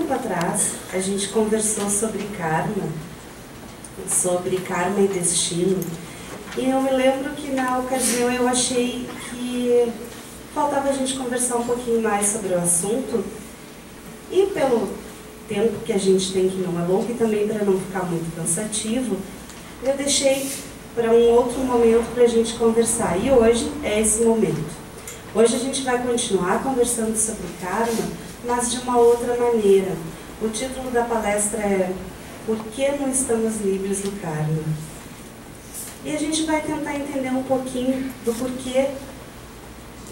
tempo atrás, a gente conversou sobre karma e destino. E eu me lembro que na ocasião eu achei que faltava a gente conversar um pouquinho mais sobre o assunto. E pelo tempo que a gente tem, que não é longo, e também para não ficar muito cansativo, eu deixei para um outro momento para a gente conversar. E hoje é esse momento. Hoje a gente vai continuar conversando sobre karma, mas de uma outra maneira. O título da palestra é Por que não estamos livres do karma? E a gente vai tentar entender um pouquinho do porquê,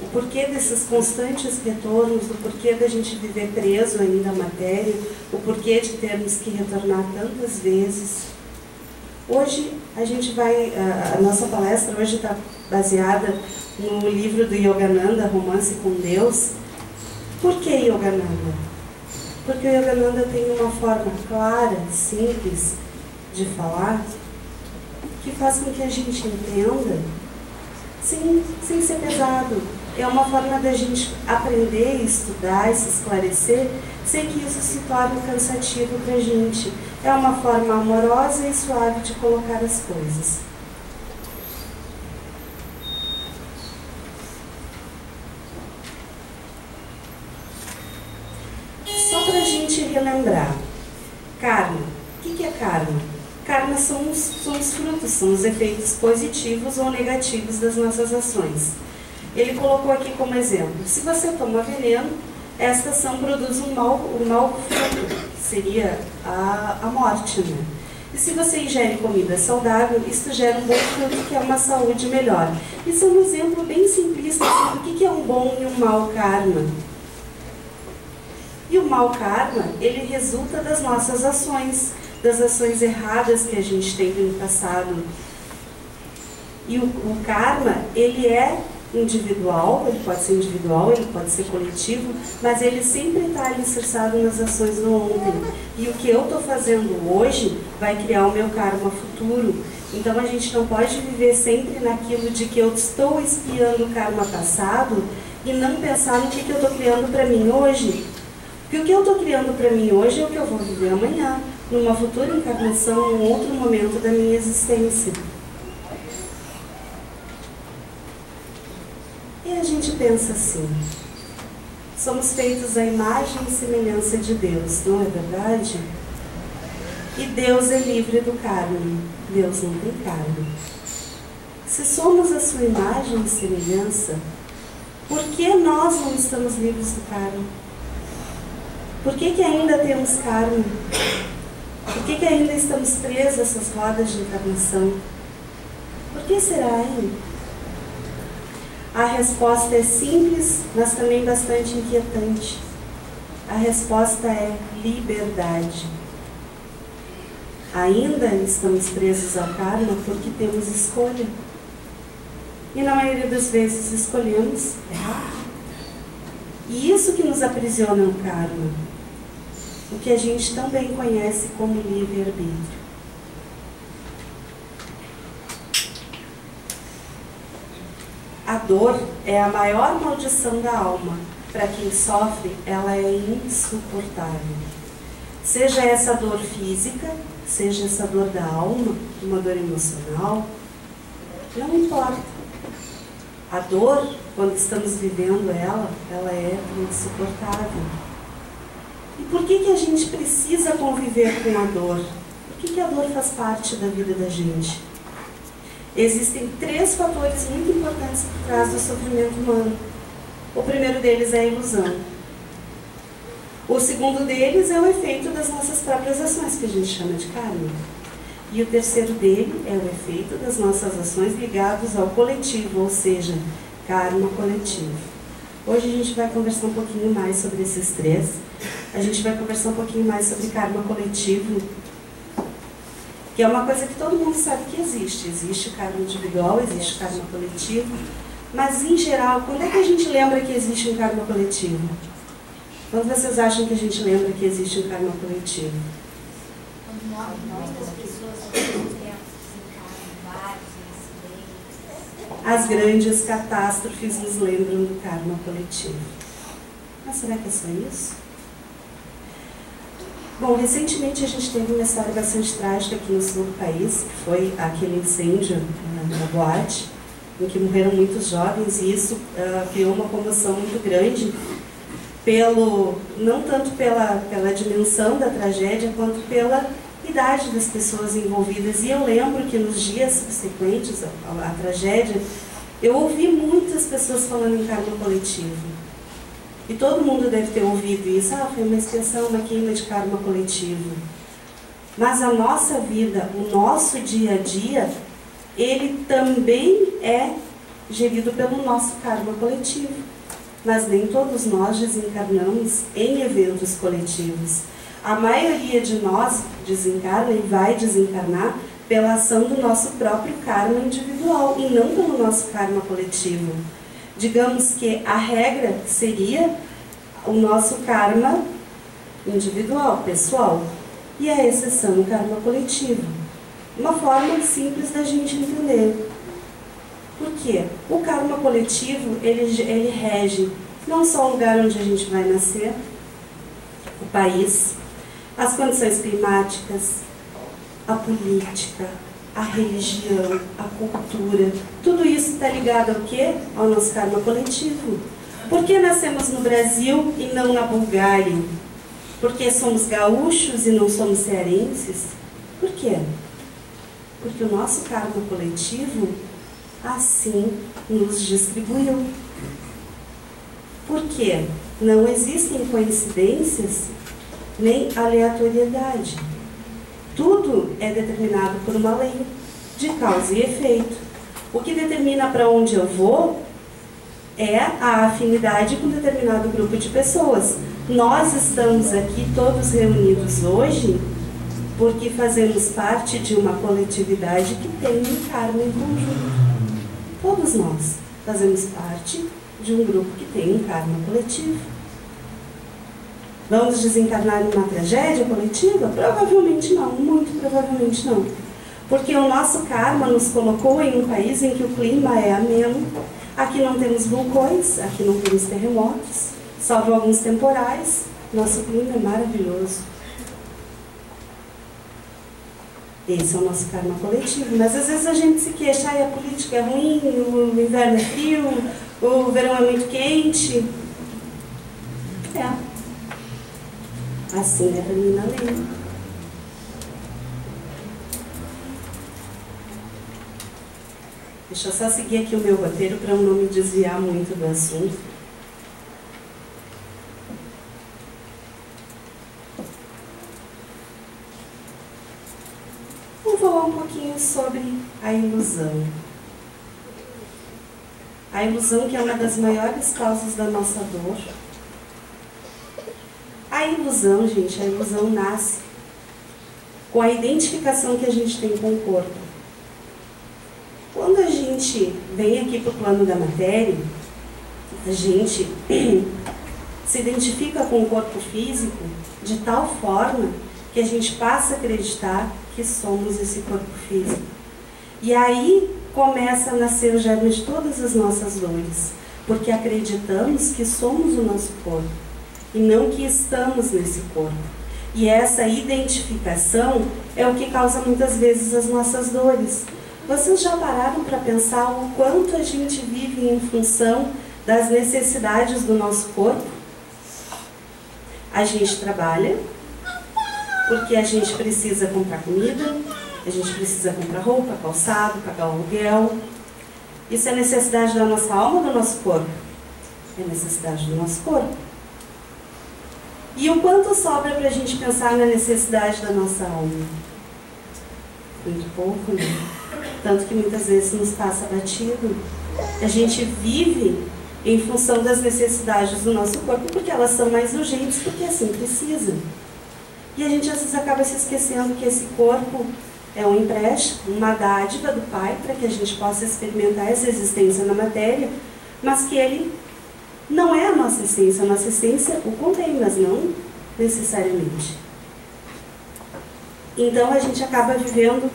o porquê desses constantes retornos, do porquê da gente viver preso ainda à matéria, o porquê de termos que retornar tantas vezes. Hoje a gente vai, a nossa palestra hoje está baseada no livro do Yogananda, Romance com Deus. Por que Yogananda? Porque o Yogananda tem uma forma clara, simples de falar, que faz com que a gente entenda, sem ser pesado. É uma forma da gente aprender, estudar e se esclarecer, sem que isso se torne cansativo para a gente. É uma forma amorosa e suave de colocar as coisas. Só para a gente relembrar. Karma. O que é karma? Karma são os frutos, são os efeitos positivos ou negativos das nossas ações. Ele colocou aqui como exemplo: se você toma veneno, esta ação produz um mau fruto, que seria a morte, né? E se você ingere comida saudável, isso gera um bom fruto, que é uma saúde melhor. Isso é um exemplo bem simplista assim, do que é um bom e um mau karma. E o mau karma, ele resulta das nossas ações, das ações erradas que a gente teve no passado. E o karma, ele é individual, ele pode ser individual, ele pode ser coletivo, mas ele sempre está alicerçado nas ações do ontem. E o que eu estou fazendo hoje vai criar o meu karma futuro. Então a gente não pode viver sempre naquilo de que eu estou espiando o karma passado e não pensar no que eu estou criando para mim hoje. Porque o que eu estou criando para mim hoje é o que eu vou viver amanhã, numa futura encarnação, em outro momento da minha existência. E a gente pensa assim: somos feitos à imagem e semelhança de Deus, não é verdade? E Deus é livre do karma. Deus não tem karma. Se somos a sua imagem e semelhança, por que nós não estamos livres do karma? Por que ainda temos karma? Por que ainda estamos presos a essas rodas de encarnação? Por que será, hein? A resposta é simples, mas também bastante inquietante. A resposta é liberdade. Ainda estamos presos ao karma porque temos escolha. E na maioria das vezes escolhemos errado. E isso que nos aprisiona no karma. O que a gente também conhece como livre-arbítrio. A dor é a maior maldição da alma. Para quem sofre, ela é insuportável. Seja essa dor física, seja essa dor da alma, uma dor emocional, não importa. A dor, quando estamos vivendo ela é insuportável. E por que a gente precisa conviver com a dor? Por que a dor faz parte da vida da gente? Existem 3 fatores muito importantes por trás do sofrimento humano. O primeiro deles é a ilusão. O segundo deles é o efeito das nossas próprias ações, que a gente chama de karma. E o terceiro dele é o efeito das nossas ações ligadas ao coletivo, ou seja, karma coletivo. Hoje a gente vai conversar um pouquinho mais sobre esses 3. A gente vai conversar um pouquinho mais sobre karma coletivo, que é uma coisa que todo mundo sabe que existe. Existe o karma individual, existe o karma coletivo, mas em geral, quando é que a gente lembra que existe um karma coletivo? Quando vocês acham que a gente lembra que existe um karma coletivo? Quando muitas pessoas desencarnam vários incidentes. As grandes catástrofes nos lembram do karma coletivo. Mas será que é só isso? Bom, recentemente a gente teve uma história bastante trágica aqui no sul do país, que foi aquele incêndio na boate, em que morreram muitos jovens, e isso criou uma comoção muito grande, não tanto pela dimensão da tragédia, quanto pela idade das pessoas envolvidas. E eu lembro que nos dias subsequentes à tragédia, eu ouvi muitas pessoas falando em karma coletivo. E todo mundo deve ter ouvido isso. Foi uma expiação, uma queima de karma coletivo. Mas a nossa vida, o nosso dia a dia, ele também é gerido pelo nosso karma coletivo. Mas nem todos nós desencarnamos em eventos coletivos. A maioria de nós desencarna e vai desencarnar pela ação do nosso próprio karma individual e não pelo nosso karma coletivo. Digamos que a regra seria o nosso karma individual, pessoal, e a exceção o karma coletivo. Uma forma simples da gente entender. Por quê? O karma coletivo, ele rege não só o lugar onde a gente vai nascer, o país, as condições climáticas, a política, a religião, a cultura, tudo isso está ligado ao quê? Ao nosso karma coletivo. Por que nascemos no Brasil e não na Bulgária? Porque somos gaúchos e não somos cearenses? Por quê? Porque o nosso karma coletivo assim nos distribuiu. Por quê? Não existem coincidências nem aleatoriedade. Tudo é determinado por uma lei de causa e efeito. O que determina para onde eu vou é a afinidade com determinado grupo de pessoas. Nós estamos aqui todos reunidos hoje porque fazemos parte de uma coletividade que tem um karma em conjunto. Todos nós fazemos parte de um grupo que tem um karma coletivo. Vamos desencarnar em uma tragédia coletiva? Provavelmente não, muito provavelmente não. Porque o nosso karma nos colocou em um país em que o clima é ameno. Aqui não temos vulcões, aqui não temos terremotos, salvo alguns temporais. Nosso clima é maravilhoso. Esse é o nosso karma coletivo. Mas às vezes a gente se queixa, a política é ruim, o inverno é frio, o verão é muito quente. Assim determina a lei. Deixa eu só seguir aqui o meu roteiro para eu não me desviar muito do assunto. Vamos falar um pouquinho sobre a ilusão. A ilusão, que é uma das maiores causas da nossa dor. A ilusão, gente, a ilusão nasce com a identificação que a gente tem com o corpo. Quando a gente vem aqui para o plano da matéria, a gente se identifica com o corpo físico de tal forma que a gente passa a acreditar que somos esse corpo físico. E aí começa a nascer o germe de todas as nossas dores, porque acreditamos que somos o nosso corpo e não que estamos nesse corpo. E essa identificação é o que causa muitas vezes as nossas dores. Vocês já pararam para pensar o quanto a gente vive em função das necessidades do nosso corpo? A gente trabalha porque a gente precisa comprar comida, a gente precisa comprar roupa, calçado, pagar o aluguel. Isso é necessidade da nossa alma ou do nosso corpo? É necessidade do nosso corpo. E o quanto sobra para a gente pensar na necessidade da nossa alma? Muito pouco, né? Tanto que muitas vezes nos passa batido. A gente vive em função das necessidades do nosso corpo, porque elas são mais urgentes, porque assim precisa. E a gente às vezes acaba se esquecendo que esse corpo é um empréstimo, uma dádiva do Pai, para que a gente possa experimentar essa existência na matéria, mas que ele não é a nossa essência o contém, mas não necessariamente. Então a gente acaba vivendo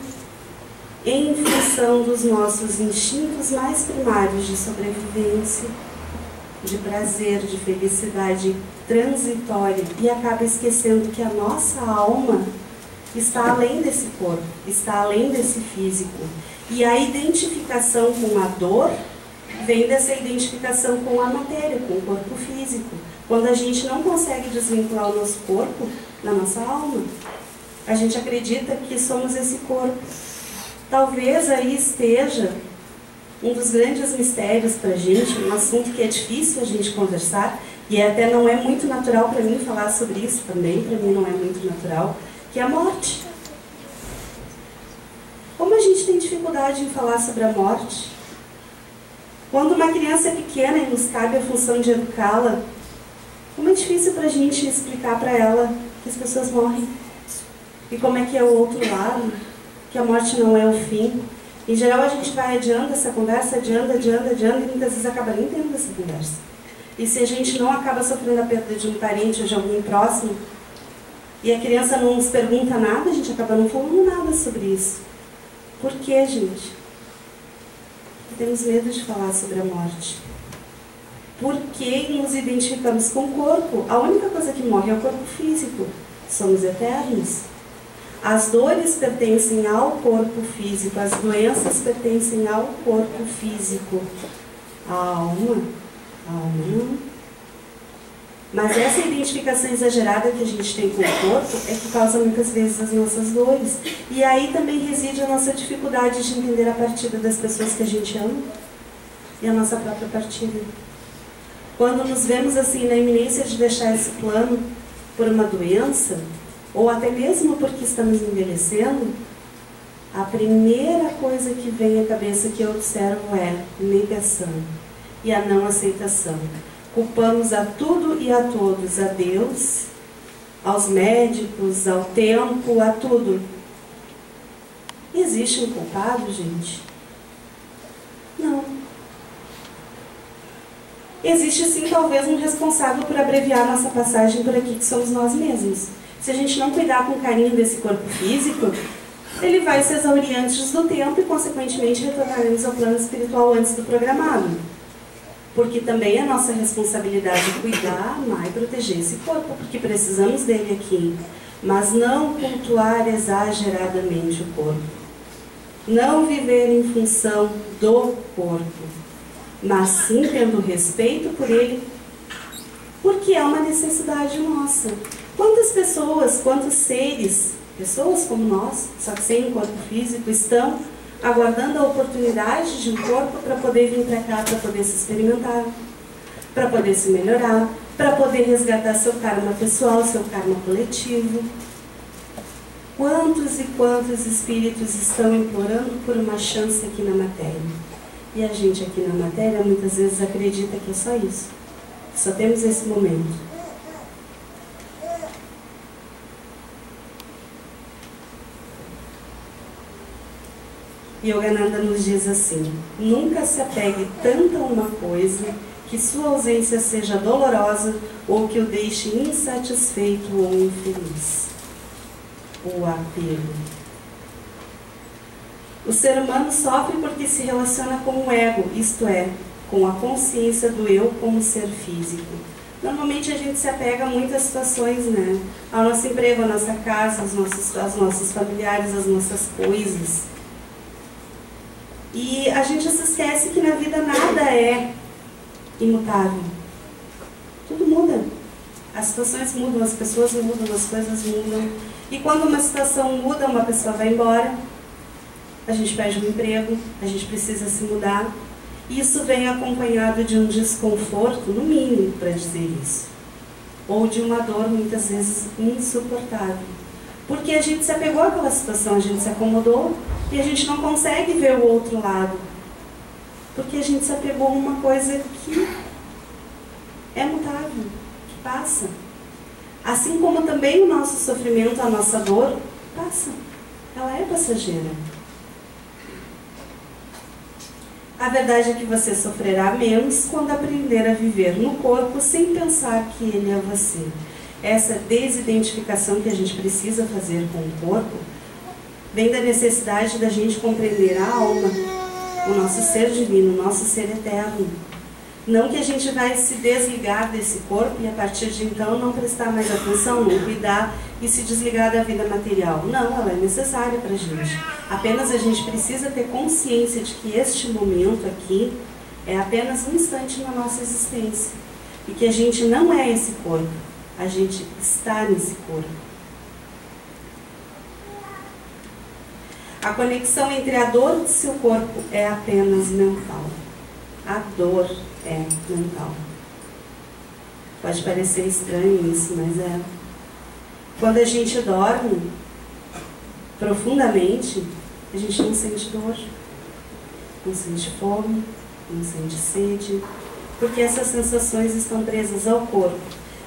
em função dos nossos instintos mais primários de sobrevivência, de prazer, de felicidade transitória e acaba esquecendo que a nossa alma está além desse corpo, está além desse físico. E a identificação com a dor vem dessa identificação com a matéria, com o corpo físico. Quando a gente não consegue desvincular o nosso corpo da nossa alma, a gente acredita que somos esse corpo. Talvez aí esteja um dos grandes mistérios para a gente, um assunto que é difícil a gente conversar, e até não é muito natural para mim falar sobre isso também, para mim não é muito natural, que é a morte. Como a gente tem dificuldade em falar sobre a morte? Quando uma criança é pequena e nos cabe a função de educá-la, como é difícil para a gente explicar para ela que as pessoas morrem. E como é que é o outro lado, que a morte não é o fim. Em geral a gente vai adiando essa conversa, adiando, e muitas vezes acaba nem tendo essa conversa. E se a gente não acaba sofrendo a perda de um parente ou de alguém próximo, e a criança não nos pergunta nada, a gente acaba não falando nada sobre isso. Por quê, gente? Porque temos medo de falar sobre a morte. Por que nos identificamos com o corpo? A única coisa que morre é o corpo físico. Somos eternos. As dores pertencem ao corpo físico, as doenças pertencem ao corpo físico. A alma não. Mas essa identificação exagerada que a gente tem com o corpo é que causa muitas vezes as nossas dores. E aí também reside a nossa dificuldade de entender a partida das pessoas que a gente ama e a nossa própria partida. Quando nos vemos assim na iminência de deixar esse plano por uma doença, ou até mesmo porque estamos envelhecendo, a primeira coisa que vem à cabeça que eu observo é negação e a não aceitação. Culpamos a tudo e a todos, a Deus, aos médicos, ao tempo, a tudo. Existe um culpado, gente? Não. Existe sim talvez um responsável por abreviar nossa passagem por aqui, que somos nós mesmos. Se a gente não cuidar com carinho desse corpo físico, ele vai se exaurir antes do tempo e consequentemente retornaremos ao plano espiritual antes do programado. Porque também é nossa responsabilidade cuidar, amar e proteger esse corpo, porque precisamos dele aqui. Mas não cultuar exageradamente o corpo. Não viver em função do corpo, mas sim tendo respeito por ele, porque é uma necessidade nossa. Quantas pessoas, quantos seres, pessoas como nós, só que sem um corpo físico, estão aguardando a oportunidade de um corpo para poder vir para cá, para poder se experimentar, para poder se melhorar, para poder resgatar seu karma pessoal, seu karma coletivo. Quantos e quantos espíritos estão implorando por uma chance aqui na matéria? E a gente aqui na matéria muitas vezes acredita que é só isso, que só temos esse momento. Yogananda nos diz assim: nunca se apegue tanto a uma coisa que sua ausência seja dolorosa ou que o deixe insatisfeito ou infeliz. O apego. O ser humano sofre porque se relaciona com o ego, isto é, com a consciência do eu como ser físico. Normalmente a gente se apega a muitas situações, né? Ao nosso emprego, à nossa casa, aos nossos familiares, às nossas coisas. E a gente se esquece que na vida nada é imutável. Tudo muda. As situações mudam, as pessoas mudam, as coisas mudam. E quando uma situação muda, uma pessoa vai embora, a gente perde um emprego, a gente precisa se mudar. Isso vem acompanhado de um desconforto, no mínimo, para dizer isso. Ou de uma dor, muitas vezes, insuportável. Porque a gente se apegou àquela situação, a gente se acomodou e a gente não consegue ver o outro lado. Porque a gente se apegou a uma coisa que é mutável, que passa. Assim como também o nosso sofrimento, a nossa dor, passa. Ela é passageira. A verdade é que você sofrerá menos quando aprender a viver no corpo sem pensar que ele é você. Essa desidentificação que a gente precisa fazer com o corpo vem da necessidade da gente compreender a alma, o nosso ser divino, o nosso ser eterno. Não que a gente vai se desligar desse corpo e a partir de então não prestar mais atenção, não cuidar e se desligar da vida material. Não, ela é necessária para a gente. Apenas a gente precisa ter consciência de que este momento aqui é apenas um instante na nossa existência. E que a gente não é esse corpo, a gente está nesse corpo. A conexão entre a dor do seu corpo é apenas mental. A dor é mental. Pode parecer estranho isso, mas é. Quando a gente dorme profundamente, a gente não sente dor, não sente fome, não sente sede, porque essas sensações estão presas ao corpo.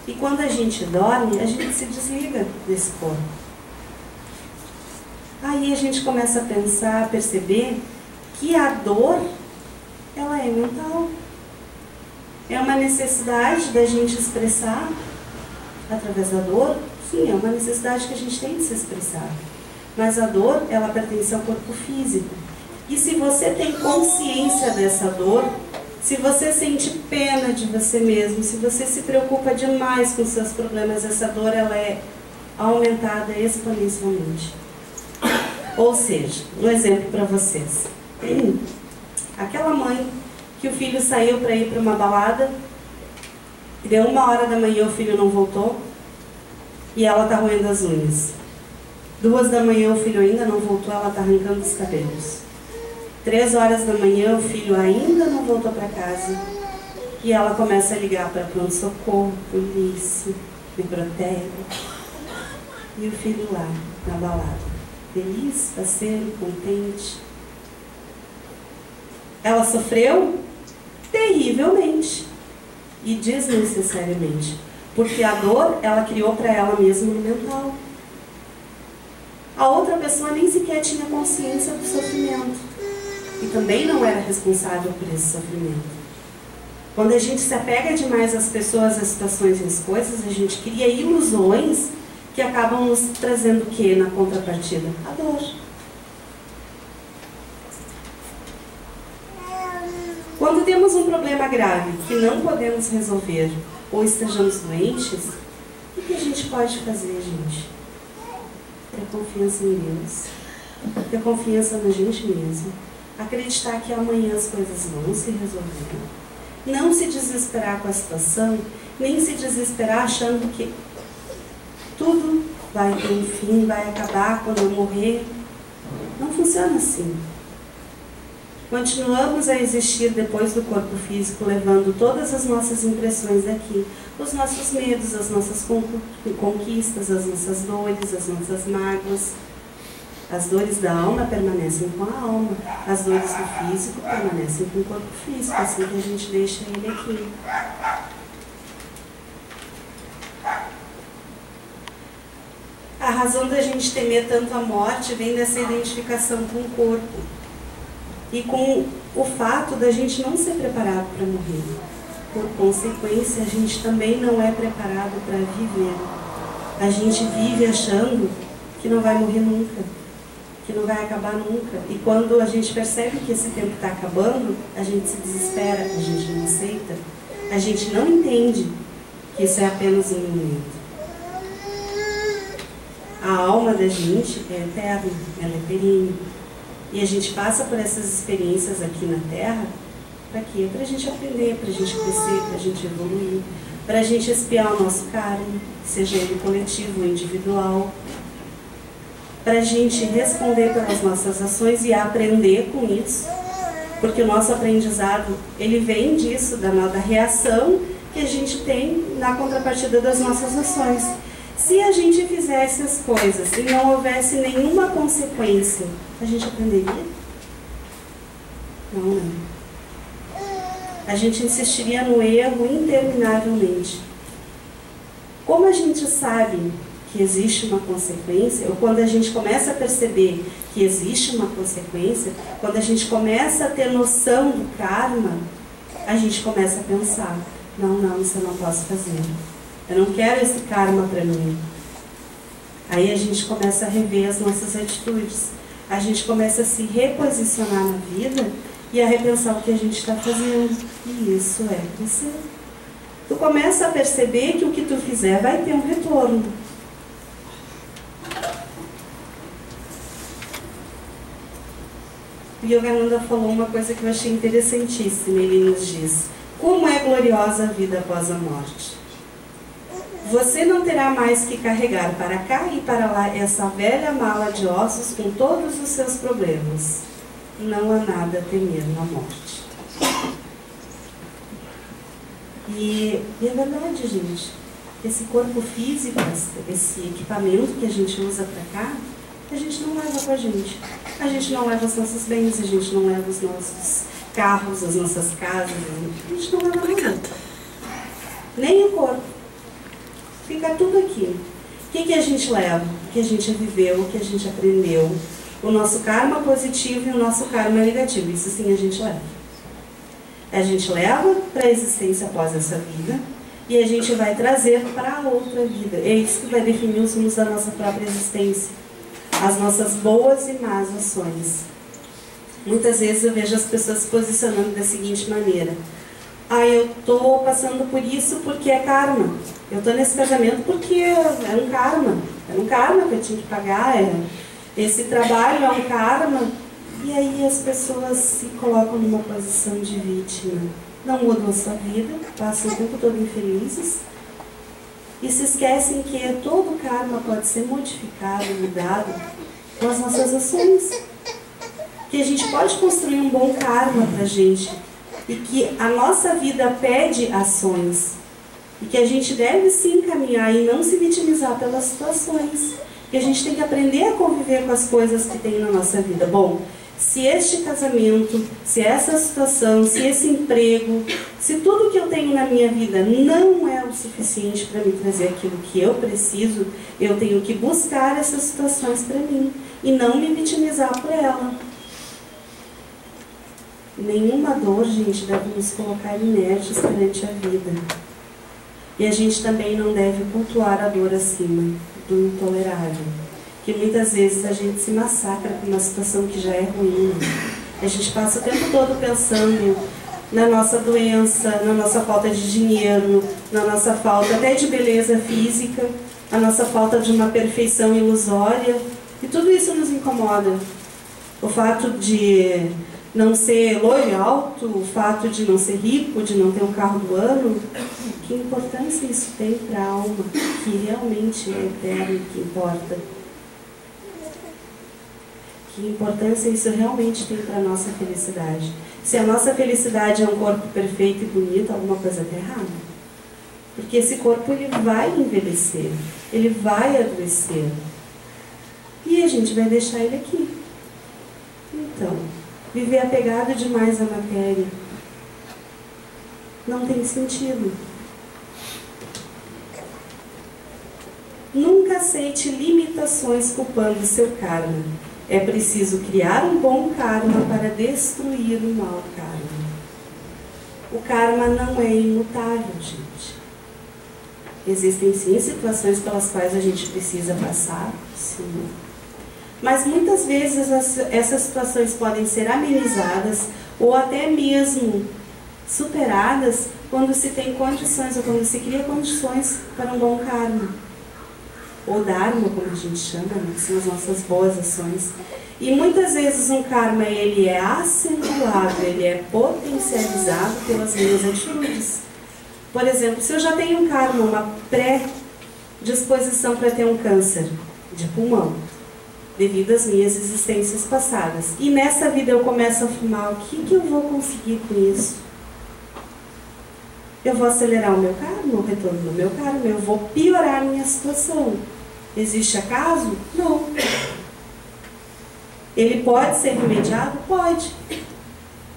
E quando a gente dorme, a gente se desliga desse corpo. Aí a gente começa a pensar, a perceber que a dor, ela é mental. É uma necessidade da gente expressar através da dor. Sim, é uma necessidade que a gente tem de se expressar. Mas a dor, ela pertence ao corpo físico. E se você tem consciência dessa dor, se você sente pena de você mesmo, se você se preocupa demais com seus problemas, essa dor ela é aumentada exponencialmente. Ou seja, um exemplo para vocês. Aquela mãe que o filho saiu para ir para uma balada, e deu 1h da manhã o filho não voltou, e ela está roendo as unhas. 2 da manhã o filho ainda não voltou, ela está arrancando os cabelos. 3 horas da manhã o filho ainda não voltou para casa, e ela começa a ligar para pronto-socorro, polícia, me protege. E o filho lá, na balada, feliz, parceiro, contente. Ela sofreu terrivelmente e desnecessariamente, porque a dor ela criou para ela mesma no mental. A outra pessoa nem sequer tinha consciência do sofrimento e também não era responsável por esse sofrimento. Quando a gente se apega demais às pessoas, às situações e às coisas, a gente cria ilusões que acabam nos trazendo o que na contrapartida? A dor. Quando temos um problema grave que não podemos resolver ou estejamos doentes, o que a gente pode fazer, gente? Ter confiança em Deus, ter confiança na gente mesmo, acreditar que amanhã as coisas vão se resolver. Não se desesperar com a situação, nem se desesperar achando que tudo vai ter um fim, vai acabar quando eu morrer. Não funciona assim. Continuamos a existir depois do corpo físico, levando todas as nossas impressões daqui, os nossos medos, as nossas conquistas, as nossas dores, as nossas mágoas. As dores da alma permanecem com a alma, as dores do físico permanecem com o corpo físico, assim que a gente deixa ele aqui. A razão da gente temer tanto a morte vem dessa identificação com o corpo e com o fato da gente não ser preparado para morrer. Por consequência, a gente também não é preparado para viver. A gente vive achando que não vai morrer nunca, que não vai acabar nunca. E quando a gente percebe que esse tempo está acabando, a gente se desespera, a gente não aceita, a gente não entende que isso é apenas um momento. A alma da gente é eterna, ela é perene. E a gente passa por essas experiências aqui na Terra, para quê? Para a gente aprender, para a gente crescer, para a gente evoluir, para a gente espiar o nosso karma, seja ele coletivo ou individual, para a gente responder pelas nossas ações e aprender com isso, porque o nosso aprendizado, ele vem disso, da reação que a gente tem na contrapartida das nossas ações. Se a gente fizesse as coisas e não houvesse nenhuma consequência, a gente aprenderia? Não. A gente insistiria no erro interminavelmente. Como a gente sabe que existe uma consequência, ou quando a gente começa a perceber que existe uma consequência, quando a gente começa a ter noção do karma, a gente começa a pensar, não, isso eu não posso fazer. Eu não quero esse karma para mim. Aí a gente começa a rever as nossas atitudes. A gente começa a se reposicionar na vida e a repensar o que a gente está fazendo. E isso é crescer. Tu começa a perceber que o que tu fizer vai ter um retorno. O Yogananda falou uma coisa que eu achei interessantíssima. Ele nos diz: como é gloriosa a vida após a morte. Você não terá mais que carregar para cá e para lá essa velha mala de ossos com todos os seus problemas. Não há nada a temer na morte. E é verdade, gente. Esse corpo físico, esse equipamento que a gente usa para cá, a gente não leva com a gente. A gente não leva os nossos bens, a gente não leva os nossos carros, as nossas casas, a gente não leva nada. Nem o corpo. Fica tudo aqui. O que a gente leva? O que a gente viveu, o que a gente aprendeu. O nosso karma positivo e o nosso karma negativo. Isso sim a gente leva. A gente leva para a existência após essa vida e a gente vai trazer para a outra vida. É isso que vai definir os rumos da nossa própria existência. As nossas boas e más ações. Muitas vezes eu vejo as pessoas se posicionando da seguinte maneira: eu estou passando por isso porque é karma. Eu estou nesse casamento porque é um karma. É um karma que eu tinha que pagar. Esse trabalho é um karma. E aí as pessoas se colocam numa posição de vítima. Não mudam a sua vida, passam o tempo todo infelizes. E se esquecem que todo karma pode ser modificado, mudado com as nossas ações. Que a gente pode construir um bom karma para a gente. E que a nossa vida pede ações. E que a gente deve se encaminhar e não se vitimizar pelas situações. Que a gente tem que aprender a conviver com as coisas que tem na nossa vida. Bom, se este casamento, se essa situação, se esse emprego, se tudo que eu tenho na minha vida não é o suficiente para me trazer aquilo que eu preciso, eu tenho que buscar essas situações para mim e não me vitimizar por ela. Nenhuma dor, gente, deve nos colocar inertes perante a vida. E a gente também não deve cultuar a dor acima do intolerável. Que muitas vezes a gente se massacra com uma situação que já é ruim. A gente passa o tempo todo pensando na nossa doença, na nossa falta de dinheiro, na nossa falta até de beleza física, na nossa falta de uma perfeição ilusória. E tudo isso nos incomoda. O fato de não ser loiro alto, o fato de não ser rico, de não ter um carro do ano, que importância isso tem para a alma, que realmente é eterno, que importa. Que importância isso realmente tem para a nossa felicidade. Se a nossa felicidade é um corpo perfeito e bonito, alguma coisa está errada. Porque esse corpo ele vai envelhecer, ele vai adoecer. E a gente vai deixar ele aqui. Então, viver apegado demais à matéria não tem sentido. Nunca aceite limitações culpando seu karma. É preciso criar um bom karma para destruir o mau karma. O karma não é imutável, gente. Existem sim situações pelas quais a gente precisa passar, sim. Mas muitas vezes essas situações podem ser amenizadas ou até mesmo superadas quando se tem condições ou quando se cria condições para um bom karma. Ou dharma, como a gente chama, né? Que são as nossas boas ações. E muitas vezes um karma ele é acentuado, ele é potencializado pelas minhas atitudes. Por exemplo, se eu já tenho um karma, uma predisposição para ter um câncer de pulmão, devido às minhas existências passadas, e nessa vida eu começo a fumar, o que eu vou conseguir com isso? Eu vou acelerar o meu karma, o retorno do meu karma, eu vou piorar a minha situação. Existe acaso? Não. Ele pode ser remediado? Pode.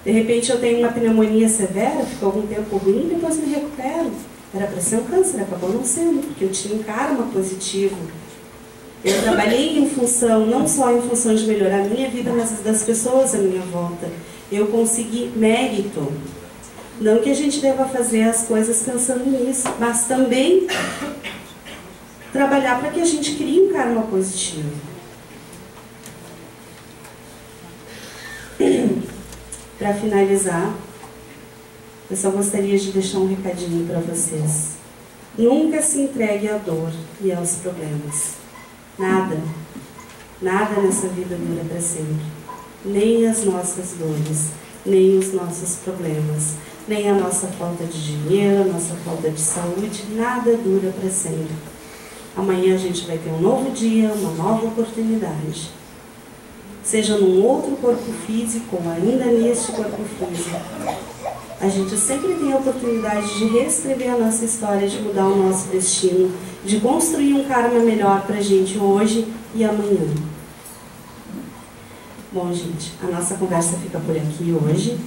De repente eu tenho uma pneumonia severa, fico algum tempo ruim, depois me recupero. Era para ser um câncer, acabou não sendo, porque eu tinha um karma positivo. Eu trabalhei em função, não só em função de melhorar a minha vida, mas das pessoas à minha volta. Eu consegui mérito. Não que a gente deva fazer as coisas pensando nisso, mas também trabalhar para que a gente crie um karma positivo. Para finalizar, eu só gostaria de deixar um recadinho para vocês. Nunca se entregue à dor e aos problemas. Nada nessa vida dura para sempre. Nem as nossas dores, nem os nossos problemas, nem a nossa falta de dinheiro, a nossa falta de saúde, nada dura para sempre. Amanhã a gente vai ter um novo dia, uma nova oportunidade. Seja num outro corpo físico ou ainda neste corpo físico. A gente sempre tem a oportunidade de reescrever a nossa história, de mudar o nosso destino, de construir um karma melhor pra gente hoje e amanhã. Bom, gente, a nossa conversa fica por aqui hoje.